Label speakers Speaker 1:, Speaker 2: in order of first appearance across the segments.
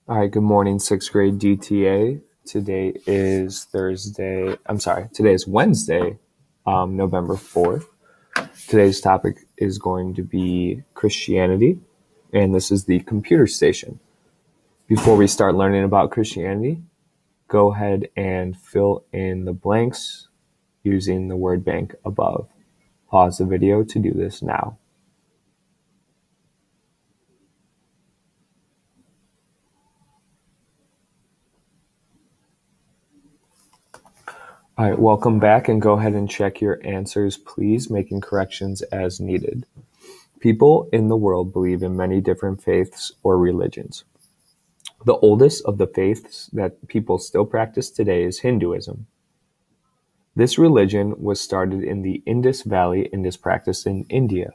Speaker 1: All right, good morning, sixth grade DTA. Today is Wednesday, November 4th. Today's topic is going to be Christianity, and this is the computer station. Before we start learning about Christianity, go ahead and fill in the blanks using the word bank above. Pause the video to do this now. All right, welcome back, and go ahead and check your answers, please, making corrections as needed. People in the world believe in many different faiths or religions. The oldest of the faiths that people still practice today is Hinduism. This religion was started in the Indus Valley and is practiced in India.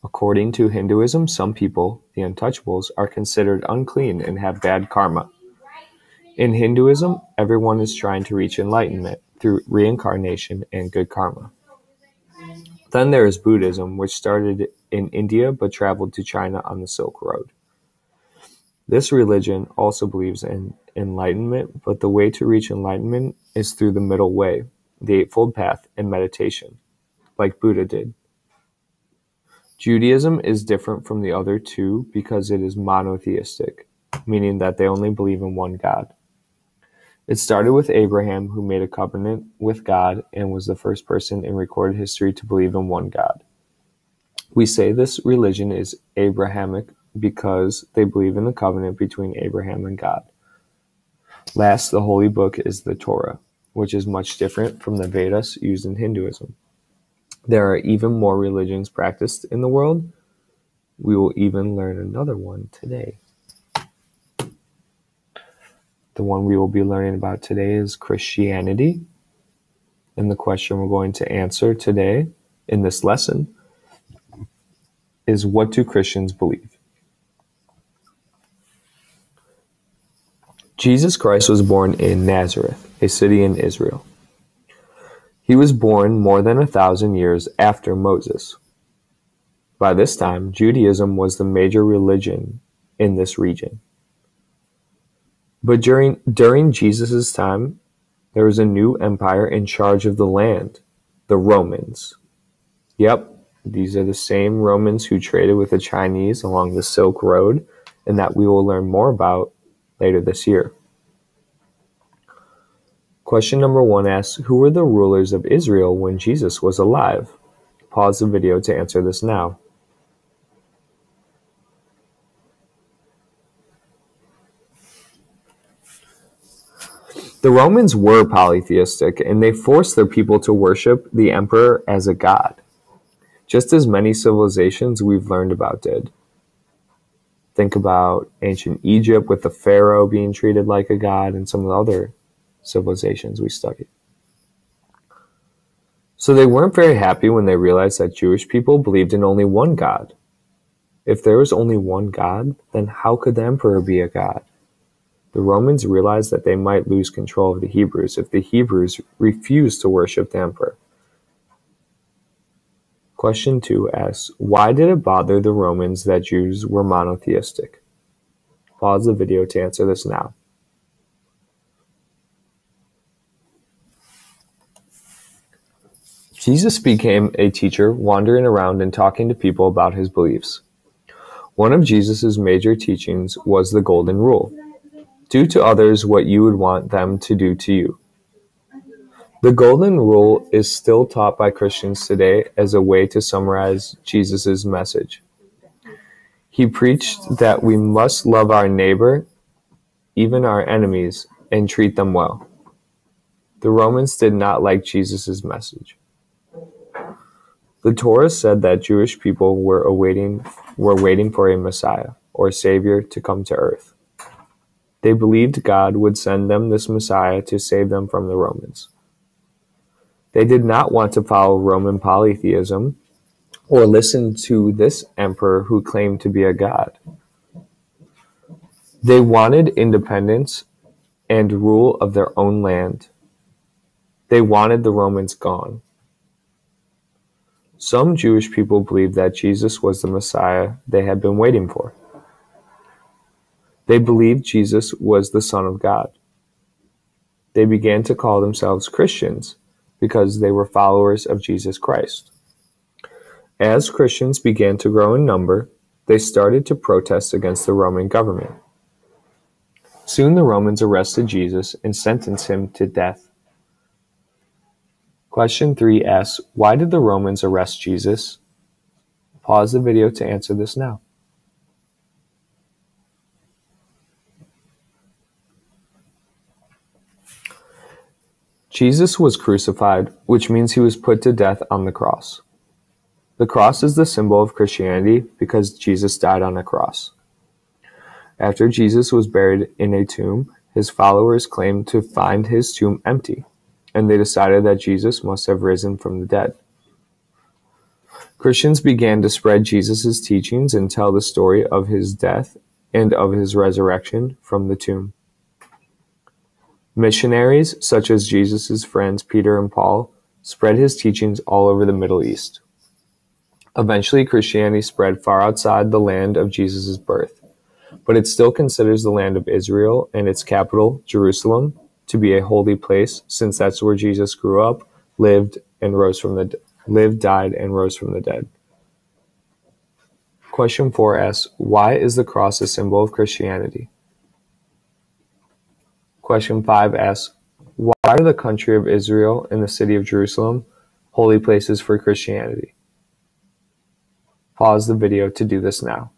Speaker 1: According to Hinduism, some people, the untouchables, are considered unclean and have bad karma. In Hinduism, everyone is trying to reach enlightenment through reincarnation and good karma. Then there is Buddhism, which started in India but traveled to China on the Silk Road. This religion also believes in enlightenment, but the way to reach enlightenment is through the middle way, the Eightfold Path, and meditation, like Buddha did. Judaism is different from the other two because it is monotheistic, meaning that they only believe in one God. It started with Abraham, who made a covenant with God and was the first person in recorded history to believe in one God. We say this religion is Abrahamic because they believe in the covenant between Abraham and God. Last, the holy book is the Torah, which is much different from the Vedas used in Hinduism. There are even more religions practiced in the world. We will even learn another one today. The one we will be learning about today is Christianity. And the question we're going to answer today in this lesson is, what do Christians believe? Jesus Christ was born in Nazareth, a city in Israel. He was born more than 1,000 years after Moses. By this time, Judaism was the major religion in this region. But during Jesus' time, there was a new empire in charge of the land, the Romans. Yep, these are the same Romans who traded with the Chinese along the Silk Road, and that we will learn more about later this year. Question number 1 asks, who were the rulers of Israel when Jesus was alive? Pause the video to answer this now. The Romans were polytheistic, and they forced their people to worship the emperor as a god, just as many civilizations we've learned about did. Think about ancient Egypt with the pharaoh being treated like a god, and some of the other civilizations we studied. So they weren't very happy when they realized that Jewish people believed in only one God. If there was only one God, then how could the emperor be a god? The Romans realized that they might lose control of the Hebrews if the Hebrews refused to worship the emperor. Question 2 asks, why did it bother the Romans that Jews were monotheistic? Pause the video to answer this now. Jesus became a teacher, wandering around and talking to people about his beliefs. One of Jesus' major teachings was the Golden Rule. Do to others what you would want them to do to you. The Golden Rule is still taught by Christians today as a way to summarize Jesus' message. He preached that we must love our neighbor, even our enemies, and treat them well. The Romans did not like Jesus' message. The Torah said that Jewish people were waiting for a Messiah, or Savior, to come to earth. They believed God would send them this Messiah to save them from the Romans. They did not want to follow Roman polytheism or listen to this emperor who claimed to be a god. They wanted independence and rule of their own land. They wanted the Romans gone. Some Jewish people believed that Jesus was the Messiah they had been waiting for. They believed Jesus was the Son of God. They began to call themselves Christians because they were followers of Jesus Christ. As Christians began to grow in number, they started to protest against the Roman government. Soon the Romans arrested Jesus and sentenced him to death. Question 3 asks, why did the Romans arrest Jesus? Pause the video to answer this now. Jesus was crucified, which means he was put to death on the cross. The cross is the symbol of Christianity because Jesus died on a cross. After Jesus was buried in a tomb, his followers claimed to find his tomb empty, and they decided that Jesus must have risen from the dead. Christians began to spread Jesus' teachings and tell the story of his death and of his resurrection from the tomb. Missionaries, such as Jesus' friends Peter and Paul, spread his teachings all over the Middle East. Eventually, Christianity spread far outside the land of Jesus' birth, but it still considers the land of Israel and its capital, Jerusalem, to be a holy place, since that's where Jesus grew up, lived, died, and rose from the dead. Question 4 asks, why is the cross a symbol of Christianity? Question 5 asks, why are the country of Israel and the city of Jerusalem holy places for Christianity? Pause the video to do this now.